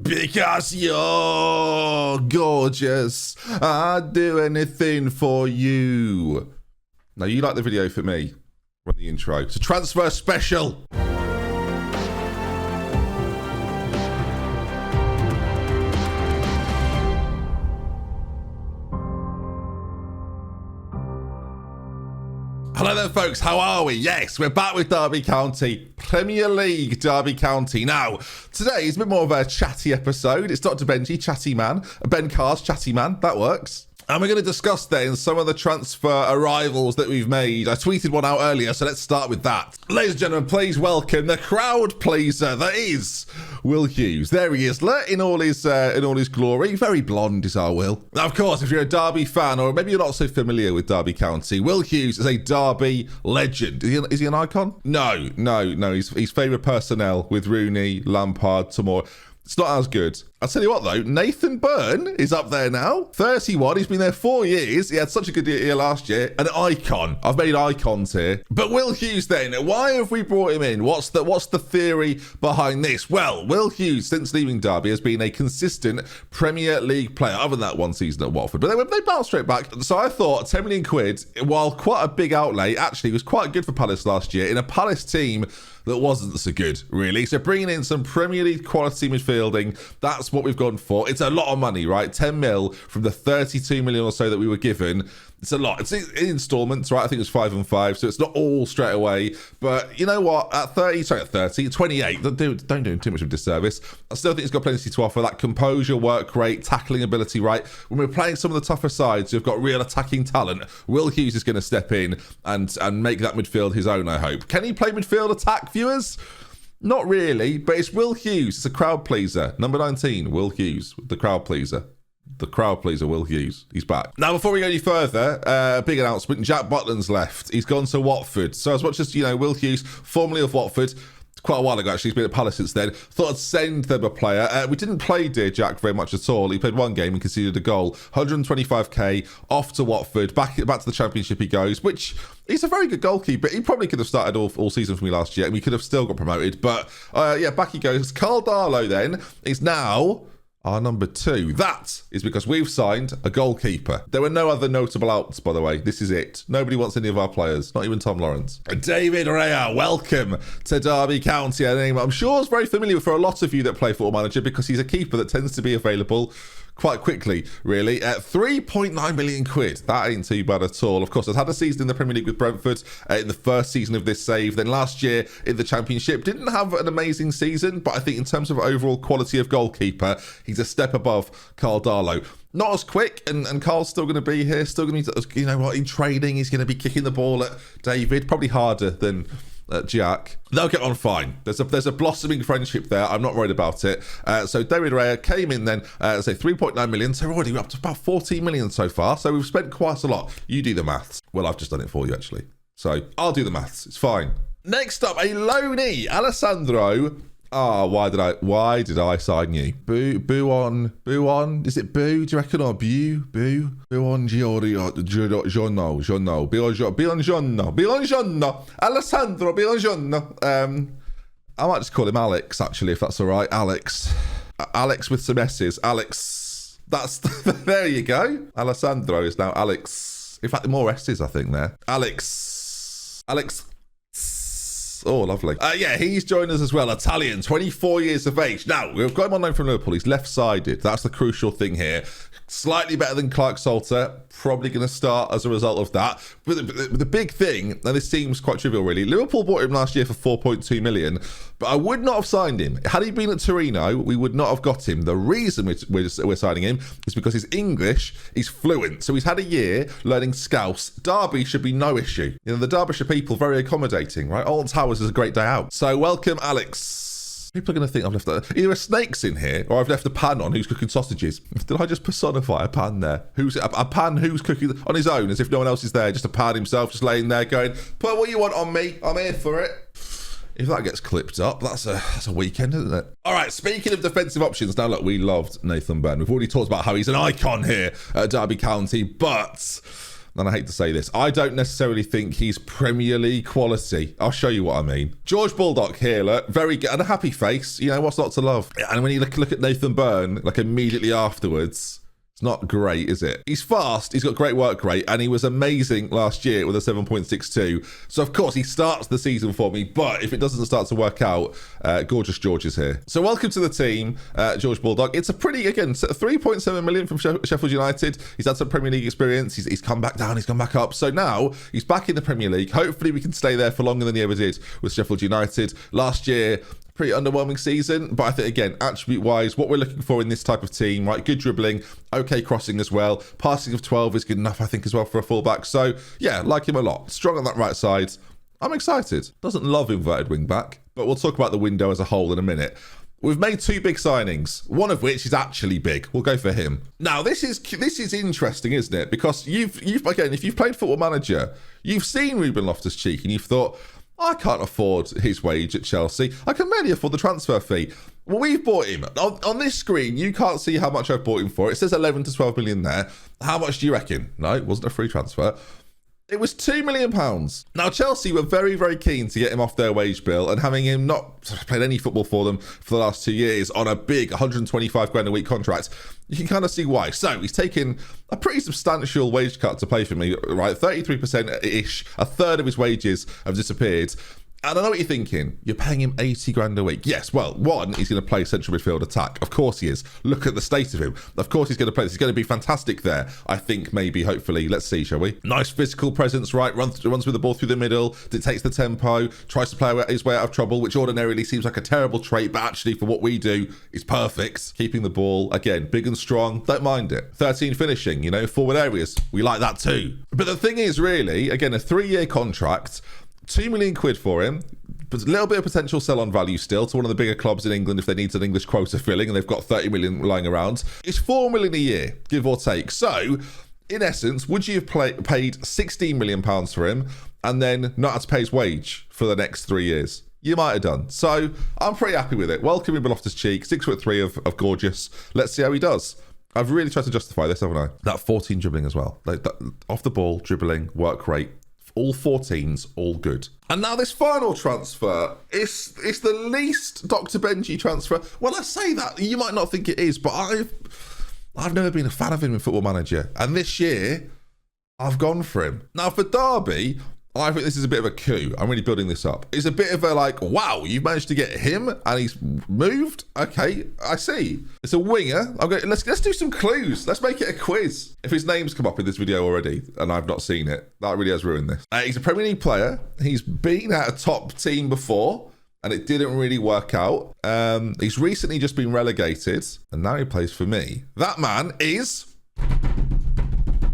Because you're gorgeous. I'd do anything for you. Now, you like the video for me. Run the intro. It's a transfer special. Hello there, folks. How are we? Yes, we're back with Derby County, Premier League Derby County. Now, today is a bit more of a chatty episode. It's DoctorBenjy, chatty man. Ben Carr's chatty man. That works. And we're going to discuss then some of the transfer arrivals that we've made. I tweeted one out earlier, so let's start with that. Ladies and gentlemen, please welcome the crowd pleaser that is Will Hughes. There he is, in all his glory. Very blonde is our Will. Now, of course, if you're a Derby fan, or maybe you're not so familiar with Derby County, Will Hughes is a Derby legend. Is he an icon? No. He's favourite personnel with Rooney, Lampard, Tomori. It's not as good. I'll tell you what, though, Nathan Byrne is up there now. 31. He's been there 4 years. He had such a good year last year. An icon. I've made icons here. But Will Hughes, then, why have we brought him in? What's the theory behind this? Well, Will Hughes, since leaving Derby, has been a consistent Premier League player, other than that one season at Watford. But they bounced straight back. So I thought 10 million quid, while quite a big outlay, actually was quite good for Palace last year in a Palace team that wasn't so good, really. So bringing in some Premier League quality midfielding, that's what we've gone for. It's a lot of money, right? 10 mil from the 32 million or so that we were given. It's a lot. It's in installments, right? I think it was 5 and 5, so it's not all straight away. But you know what? At 28, don't do him too much of a disservice. I still think he's got plenty to offer. That composure, work rate, tackling ability, right? When we're playing some of the tougher sides who've got real attacking talent, Will Hughes is going to step in and make that midfield his own, I hope. Can he play midfield attack, viewers? Not really, but it's Will Hughes. It's a crowd pleaser. Number 19, Will Hughes, the crowd pleaser. The crowd pleaser, Will Hughes. He's back. Now, before we go any further, big announcement. Jack Butland's left. He's gone to Watford. So as much as, Will Hughes, formerly of Watford, quite a while ago, actually. He's been at Palace since then. Thought I'd send them a player. We didn't play Dear Jack very much at all. He played one game and conceded a goal. 125k, off to Watford. Back to the Championship he goes, which he's a very good goalkeeper. He probably could have started all season for me last year, and we could have still got promoted. But, back he goes. Carl Darlow, then, is now our number 2. That is because we've signed a goalkeeper. There were no other notable outs, by the way. This is it. Nobody wants any of our players, not even Tom Lawrence. David Rea, welcome to Derby County. A name I'm sure is very familiar for a lot of you that play Football Manager, because he's a keeper that tends to be available quite quickly, really. At 3.9 million quid. That ain't too bad at all. Of course, I've had a season in the Premier League with Brentford in the first season of this save. Then last year in the Championship, didn't have an amazing season, but I think in terms of overall quality of goalkeeper, he's a step above Carl Darlow. Not as quick, and Carl's still going to be here, still going to be, in training, he's going to be kicking the ball at David, probably harder than Jack. They'll get on fine. There's a blossoming friendship there. I'm not worried about it. So David Rea came in then, 3.9 million. So we're already up to about 14 million so far. So we've spent quite a lot. You do the maths. Well, I've just done it for you, actually. So I'll do the maths. It's fine. Next up, a loanee, Alessandro. Why did I sign you? Boo on. Is it boo? Do you reckon, or boo on Giorgio? Alessandro Biongiorno. I might just call him Alex, actually, if that's all right. Alex with some S's. Alex. That's there you go. Alessandro is now Alex. In fact, more S's, I think there. Alex. Oh, lovely. He's joined us as well. Italian, 24 years of age. Now, we've got him on loan from Liverpool. He's left-sided. That's the crucial thing here. Slightly better than Clark Salter. Probably going to start as a result of that. But the big thing, and this seems quite trivial, really. Liverpool bought him last year for 4.2 million, but I would not have signed him. Had he been at Torino, we would not have got him. The reason we're signing him is because his English is fluent. So he's had a year learning Scouse. Derby should be no issue. The Derbyshire people, very accommodating, right? Old Towers is a great day out. So welcome, Alex. People are going to think I've left either a snake's in here, or I've left a pan on who's cooking sausages. Did I just personify a pan there? Who's a pan who's cooking on his own, as if no one else is there, just a pan himself, just laying there going, put what you want on me, I'm here for it. If that gets clipped up, that's a weekend, isn't it? All right, speaking of defensive options, now look, we loved Nathan Byrne. We've already talked about how he's an icon here at Derby County, but and I hate to say this, I don't necessarily think he's Premier League quality. I'll show you what I mean. George Baldock here, look, very good, and a happy face. You know, what's not to love? And when you look at Nathan Byrne, like immediately afterwards, it's not great, is it? He's fast, he's got great work rate, and he was amazing last year with a 7.62. So, of course, he starts the season for me, but if it doesn't start to work out, Gorgeous George is here. So, welcome to the team, George Baldock. It's a pretty, again, 3.7 million from Sheffield United. He's had some Premier League experience. He's come back down, he's come back up. So now, he's back in the Premier League. Hopefully, we can stay there for longer than he ever did with Sheffield United. Last year, pretty underwhelming season, but I think, again, attribute-wise, what we're looking for in this type of team, right? Good dribbling, okay crossing as well. Passing of 12 is good enough, I think, as well for a fullback. So, yeah, like him a lot. Strong on that right side. I'm excited. Doesn't love inverted wing-back, but we'll talk about the window as a whole in a minute. We've made 2 big signings, one of which is actually big. We'll go for him. Now, this is interesting, isn't it? Because you've again, if you've played Football Manager, you've seen Ruben Loftus-Cheek and you've thought, I can't afford his wage at Chelsea. I can barely afford the transfer fee. Well, we've bought him. On this screen, you can't see how much I've bought him for. It says 11 to 12 million there. How much do you reckon? No, it wasn't a free transfer. It was £2 million. Now, Chelsea were very, very keen to get him off their wage bill, and having him not played any football for them for the last 2 years on a big 125 grand a week contract, you can kind of see why. So he's taken a pretty substantial wage cut to play for me, right? 33%-ish, a third of his wages have disappeared. And I know what you're thinking. You're paying him 80 grand a week. Yes, well, one, he's going to play central midfield attack. Of course he is. Look at the state of him. Of course he's going to play this. He's going to be fantastic there. I think maybe, hopefully. Let's see, shall we? Nice physical presence, right? Runs with the ball through the middle, dictates the tempo, tries to play his way out of trouble, which ordinarily seems like a terrible trait, but actually for what we do is perfect. Keeping the ball, again, big and strong. Don't mind it. 13 finishing, you know, forward areas. We like that too. But the thing is, really, again, a 3-year contract, 2 million quid for him, but a little bit of potential sell-on value still to one of the bigger clubs in England if they need an English quota filling and they've got 30 million lying around. It's 4 million a year, give or take. So, in essence, would you have paid 16 million pounds for him and then not have to pay his wage for the next 3 years? You might have done. So, I'm pretty happy with it. Welcome Ruben Loftus-Cheek, 6'3" of gorgeous. Let's see how he does. I've really tried to justify this, haven't I? That 14 dribbling as well. Like that, off the ball, dribbling, work rate. All 14s, all good. And now this final transfer, it's the least DoctorBenjy transfer. Well, I say that, you might not think it is, but I've never been a fan of him in Football Manager. And this year, I've gone for him. Now, for Derby, I think this is a bit of a coup. I'm really building this up. It's a bit of a like, wow, you've managed to get him and he's moved? Okay, I see. It's a winger. Let's do some clues. Let's make it a quiz. If his name's come up in this video already and I've not seen it, that really has ruined this. He's a Premier League player. He's been at a top team before and it didn't really work out. He's recently just been relegated and now he plays for me. That man is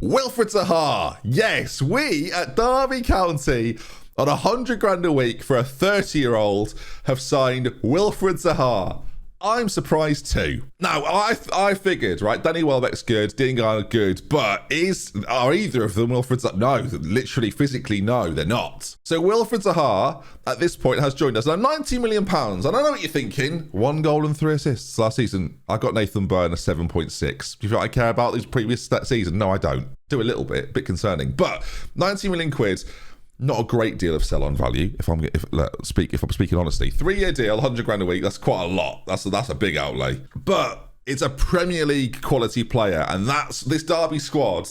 Wilfried Zaha. Yes, we at Derby County on 100 grand a week for a 30-year-old have signed Wilfried Zaha. I'm surprised too. Now, I figured, right, Danny Welbeck's good, Dingard good, but are either of them Wilfried Zaha? No, literally, physically, no, they're not. So Wilfried Zaha, at this point, has joined us. Now, £90 million. And I know what you're thinking. 1 goal and 3 assists last season. I got Nathan Byrne a 7.6. Do you feel I care about these previous season? No, I don't. Do a little bit concerning. But 90 million quid. Not a great deal of sell-on value, if I'm speaking honestly. 3-year deal, 100 grand a week, that's quite a lot. That's a big outlay. But it's a Premier League quality player, and that's this Derby squad.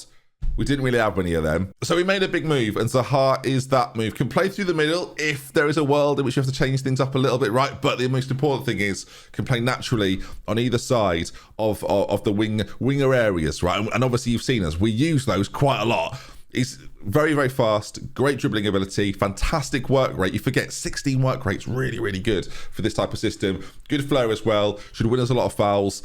We didn't really have many of them. So we made a big move, and Zaha is that move. Can play through the middle if there is a world in which you have to change things up a little bit, right? But the most important thing is can play naturally on either side of the winger areas, right? And obviously you've seen us. We use those quite a lot. He's very, very fast, great dribbling ability, fantastic work rate. You forget 16 work rate's really, really good for this type of system. Good flair as well, should win us a lot of fouls.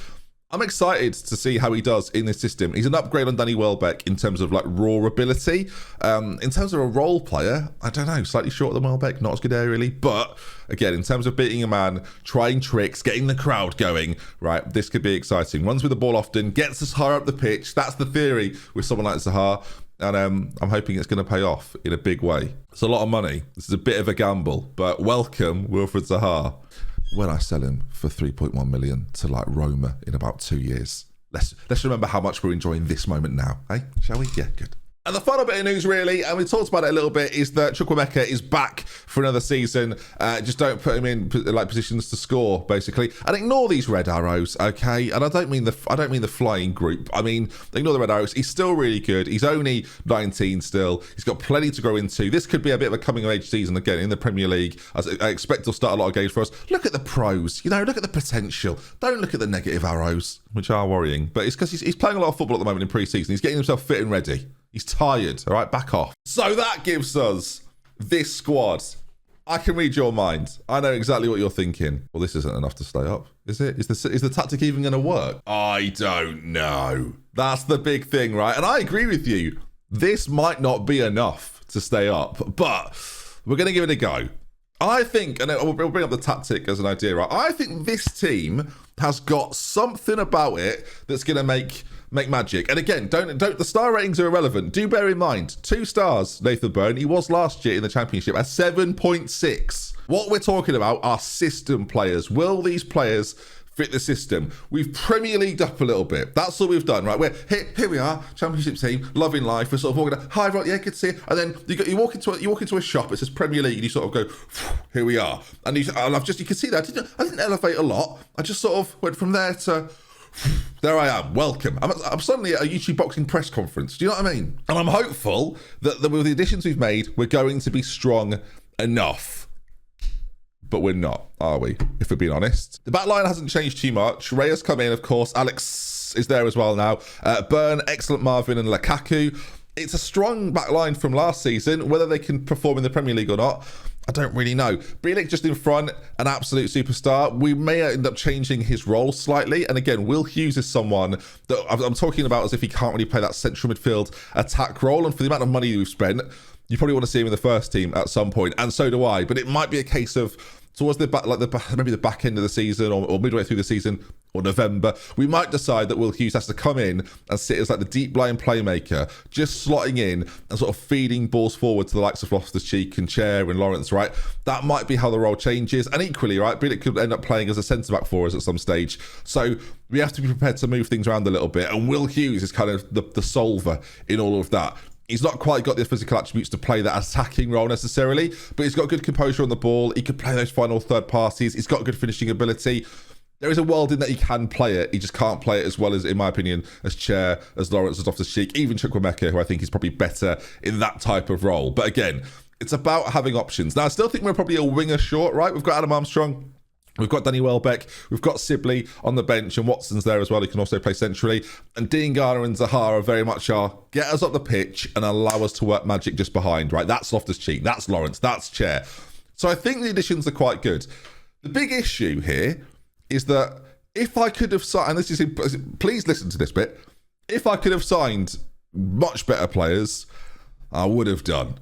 I'm excited to see how he does in this system. He's an upgrade on Danny Welbeck in terms of like raw ability. In terms of a role player, I don't know, slightly shorter than Welbeck, not as good aerially. But again, in terms of beating a man, trying tricks, getting the crowd going, right, this could be exciting. Runs with the ball often, gets us higher up the pitch. That's the theory with someone like Zaha. And I'm hoping it's going to pay off in a big way. It's a lot of money. This is a bit of a gamble, but welcome Wilfried Zaha. When I sell him for 3.1 million to like Roma in about 2 years. Let's remember how much we're enjoying this moment now, eh? Shall we? Yeah, good. And the final bit of news, really, and we talked about it a little bit, is that Chukwuemeka is back for another season. Just don't put him in like positions to score, basically, and ignore these red arrows, okay? And I don't mean the flying group. I mean, ignore the red arrows. He's still really good. He's only 19 still. He's got plenty to grow into. This could be a bit of a coming of age season again in the Premier League. I expect he'll start a lot of games for us. Look at the pros, you know. Look at the potential. Don't look at the negative arrows, which are worrying. But it's because he's playing a lot of football at the moment in pre-season. He's getting himself fit and ready. He's tired, all right? Back off. So that gives us this squad. I can read your mind. I know exactly what you're thinking. Well, this isn't enough to stay up, is it? Is the tactic even going to work? I don't know. That's the big thing, right? And I agree with you. This might not be enough to stay up, but we're going to give it a go. I think, and we'll bring up the tactic as an idea, right? I think this team has got something about it that's going to make magic. And again, don't the star ratings are irrelevant. Do bear in mind, 2 stars, Nathan Byrne. He was last year in the Championship at 7.6. What we're talking about are system players. Will these players fit the system? We've Premier Leagued up a little bit. That's all we've done, right? We're here we are, Championship team, loving life. We're sort of walking, hi, right, yeah, good to see you. And then you walk into a shop. It says Premier League, and you sort of go, here we are. And you can see that I didn't elevate a lot. I just sort of went from there to. There I am. Welcome. I'm suddenly at a YouTube boxing press conference. Do you know what I mean? And I'm hopeful that with the additions we've made, we're going to be strong enough. But we're not, are we? If we're being honest. The back line hasn't changed too much. Reyes come in, of course. Alex is there as well now. Byrne, excellent Marvin, and Lukaku. It's a strong back line from last season. Whether they can perform in the Premier League or not, I don't really know. Baldock just in front, an absolute superstar. We may end up changing his role slightly. And again, Will Hughes is someone that I'm talking about as if he can't really play that central midfield attack role. And for the amount of money we've spent, you probably want to see him in the first team at some point. And so do I. But it might be a case of towards the back, maybe the back end of the season or midway through the season or November, we might decide that Will Hughes has to come in and sit as like the deep line playmaker, just slotting in and sort of feeding balls forward to the likes of Loftus-Cheek and Chair and Lawrence, right? That might be how the role changes. And equally, right, Baldock could end up playing as a centre-back for us at some stage. So we have to be prepared to move things around a little bit. And Will Hughes is kind of the solver in all of that. He's not quite got the physical attributes to play that attacking role necessarily, but he's got good composure on the ball. He could play those final third passes. He's got good finishing ability. There is a world in that he can play it. He just can't play it as well as, in my opinion, as Chair, as Lawrence, as Loftus-Cheek, even Chukwuemeka, who I think is probably better in that type of role. But again, it's about having options. Now, I still think we're probably a winger short, right? We've got Adam Armstrong. We've got Danny Welbeck, we've got Sibley on the bench, and Watson's there as well. He can also play centrally. And Dean Garner and Zaha are very much get us up the pitch and allow us to work magic just behind, right? That's Loftus-Cheek, that's Lawrence, that's Chair. So I think the additions are quite good. The big issue here is that if I could have signed, and this is, please listen to this bit, if I could have signed much better players, I would have done.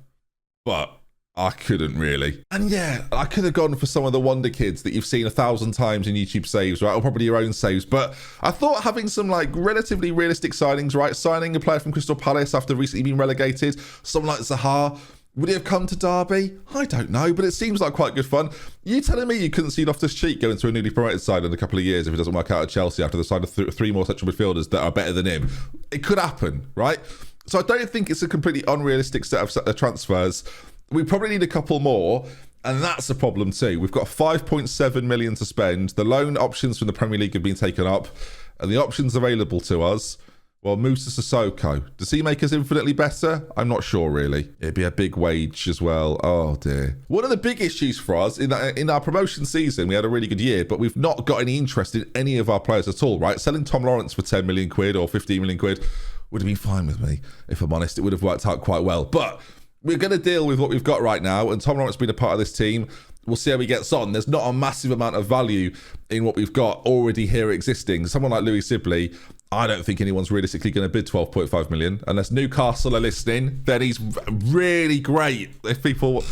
But I couldn't really. And yeah, I could have gone for some of the wonder kids that you've seen 1,000 times in YouTube saves, right? Or probably your own saves. But I thought having some like relatively realistic signings, right? Signing a player from Crystal Palace after recently being relegated, someone like Zaha, would he have come to Derby? I don't know, but it seems like quite good fun. You telling me you couldn't see Loftus-Cheek going to a newly promoted side in a couple of years if it doesn't work out at Chelsea after the sign of 3 more central midfielders that are better than him? It could happen, right? So I don't think it's a completely unrealistic set of transfers. We probably need a couple more, and that's a problem too. We've got 5.7 million to spend. The loan options from the Premier League have been taken up, and the options available to us, well, Moussa Sissoko. Does he make us infinitely better? I'm not sure, really. It'd be a big wage as well. Oh, dear. One of the big issues for us, in our promotion season, we had a really good year, but we've not got any interest in any of our players at all, right? Selling Tom Lawrence for 10 million quid or 15 million quid would have been fine with me, if I'm honest. It would have worked out quite well. But we're going to deal with what we've got right now, and Tom Lawrence being a part of this team, we'll see how he gets on. There's not a massive amount of value in what we've got already here existing. Someone like Louis Sibley, I don't think anyone's realistically going to bid 12.5 million. Unless Newcastle are listening, then he's really great. If people...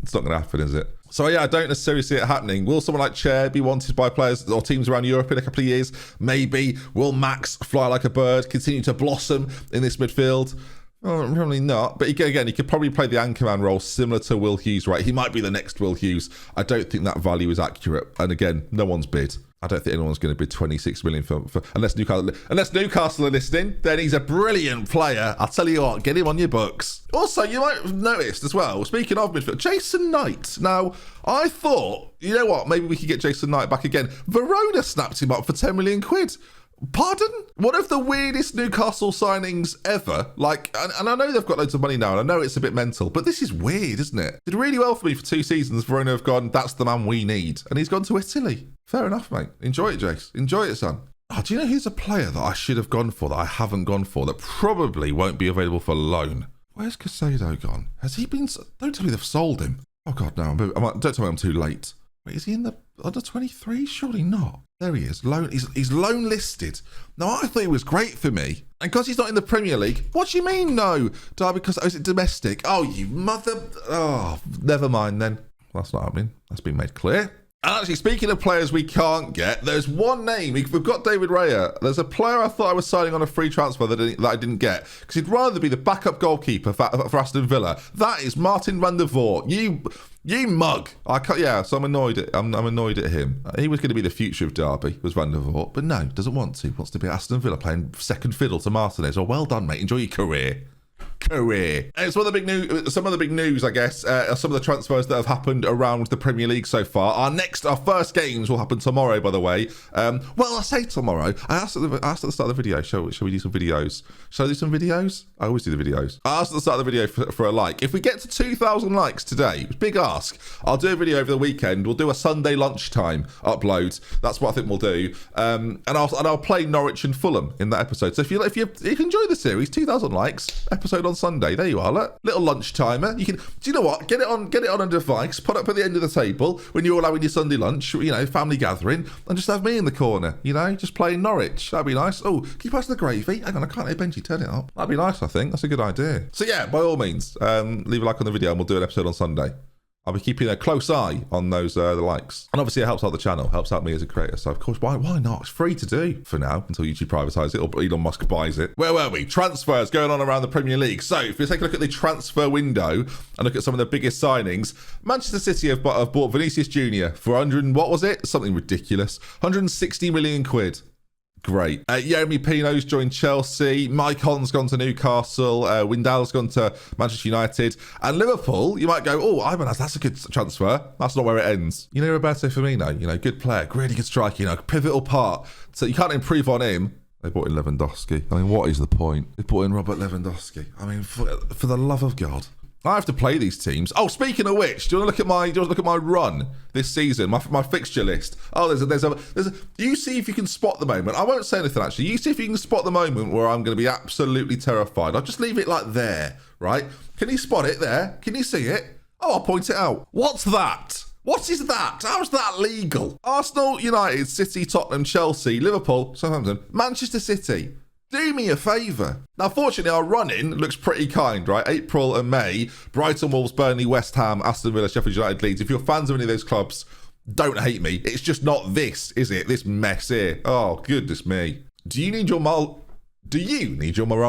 It's not going to happen, is it? So yeah, I don't necessarily see it happening. Will someone like Chair be wanted by players or teams around Europe in a couple of years? Maybe. Will Max fly like a bird, continue to blossom in this midfield? Oh, probably not. But again, he could probably play the anchorman role similar to Will Hughes, right? He might be the next Will Hughes. I don't think that value is accurate. And again, no one's bid. I don't think anyone's going to bid 26 million for unless Newcastle are listening. Then he's a brilliant player. I'll tell you what, get him on your books. Also, you might have noticed as well, speaking of midfield, Jason Knight. Now, I thought, you know what, maybe we could get Jason Knight back again. Verona snapped him up for 10 million quid. Pardon? One of the weirdest Newcastle signings ever. Like, and I know they've got loads of money now, and I know it's a bit mental, but this is weird, isn't it? Did really well for me for 2 seasons. Verona have gone, that's the man we need. And he's gone to Italy. Fair enough, mate. Enjoy it, Jace. Enjoy it, son. Oh, do you know who's a player that I should have gone for that I haven't gone for that probably won't be available for loan? Where's Casado gone? Has he been... Don't tell me they've sold him. Oh, God, no. Don't tell me I'm too late. Wait, is he in the under 23? Surely not. There he is. He's loan listed. Now, I thought he was great for me. And because he's not in the Premier League, what do you mean, no? Derby, because is it domestic? Oh, you mother... Oh, never mind then. Well, that's not happening. That's been made clear. And actually, speaking of players we can't get, there's one name. We've got David Raya. There's a player I thought I was signing on a free transfer that I didn't get because he'd rather be the backup goalkeeper for Aston Villa. That is Martin van der Voort. You mug. I can't, yeah, so I'm annoyed. I'm annoyed at him. He was going to be the future of Derby, was Van der Voort, but no, doesn't want to. Wants to be at Aston Villa playing second fiddle to Martinez. Oh, well done, mate. Enjoy your career. And some of the big news, I guess, are some of the transfers that have happened around the Premier League so far. Our first games will happen tomorrow, by the way. Well, I say tomorrow. I asked at the start of the video, shall we do some videos? Shall I do some videos? I always do the videos. I asked at the start of the video for a like. If we get to 2,000 likes today, big ask, I'll do a video over the weekend. We'll do a Sunday lunchtime upload. That's what I think we'll do. And I'll play Norwich and Fulham in that episode. So if you enjoy the series, 2,000 likes, episode on Sunday. There you are. Look. Little lunch timer. You can. Do you know what? Get it on a device. Put it up at the end of the table when you're all having your Sunday lunch. You know, family gathering, and just have me in the corner. You know, just playing Norwich. That'd be nice. Oh, can you pass the gravy? Hang on, I can't hear Benji. Turn it up. That'd be nice. I think that's a good idea. So yeah, by all means, leave a like on the video, and we'll do an episode on Sunday. I'll be keeping a close eye on those the likes. And obviously it helps out the channel, helps out me as a creator. So of course, why not? It's free to do for now until YouTube privatizes it or Elon Musk buys it. Where were we? Transfers going on around the Premier League. So if we take a look at the transfer window and look at some of the biggest signings, Manchester City have bought Vinicius Jr. for 100, what was it? Something ridiculous. 160 million quid. Great. Yeremy Pino's joined Chelsea. Mike Hon's gone to Newcastle. Windal's gone to Manchester United. And Liverpool, you might go, oh, Ibanez, that's a good transfer. That's not where it ends. You know, Roberto Firmino, you know, good player, really good striker, you know, pivotal part. So you can't improve on him. They bought in Lewandowski. I mean, what is the point? They bought in Robert Lewandowski. I mean, for the love of God. I have to play these teams. Oh, speaking of which, do you want to look at my run this season, my fixture list? Oh, there's a. You see if you can spot the moment. I won't say anything actually. You see if you can spot the moment where I'm going to be absolutely terrified. I'll just leave it like there, right? Can you spot it there? Can you see it? Oh, I'll point it out. What's that? What is that? How's that legal? Arsenal, United, City, Tottenham, Chelsea, Liverpool, Southampton, Manchester City. Do me a favour. Now, fortunately, our run-in looks pretty kind, right? April and May, Brighton, Wolves, Burnley, West Ham, Aston Villa, Sheffield United, Leeds. If you're fans of any of those clubs, don't hate me. It's just not this, is it? This mess here. Oh, goodness me. Do you need your morale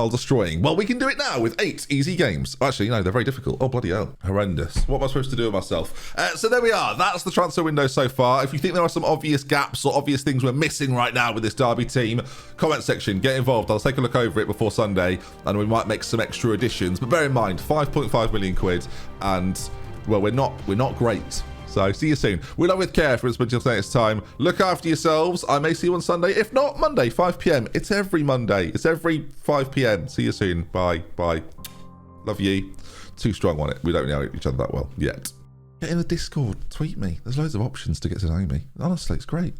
destroying? Well, we can do it now with 8 easy games. Actually, no, they're very difficult. Oh, bloody hell. Horrendous. What am I supposed to do with myself? So there we are. That's the transfer window so far. If you think there are some obvious gaps or obvious things we're missing right now with this Derby team, comment section, get involved. I'll take a look over it before Sunday and we might make some extra additions. But bear in mind, 5.5 million quid and, well, we're not great. So see you soon. We love with care for as much as next time. Look after yourselves. I may see you on Sunday. If not, Monday, 5 p.m. It's every Monday. It's every 5 p.m. See you soon. Bye. Bye. Love you. Too strong on it. We don't know each other that well yet. Get in the Discord. Tweet me. There's loads of options to get to know me. Honestly, it's great.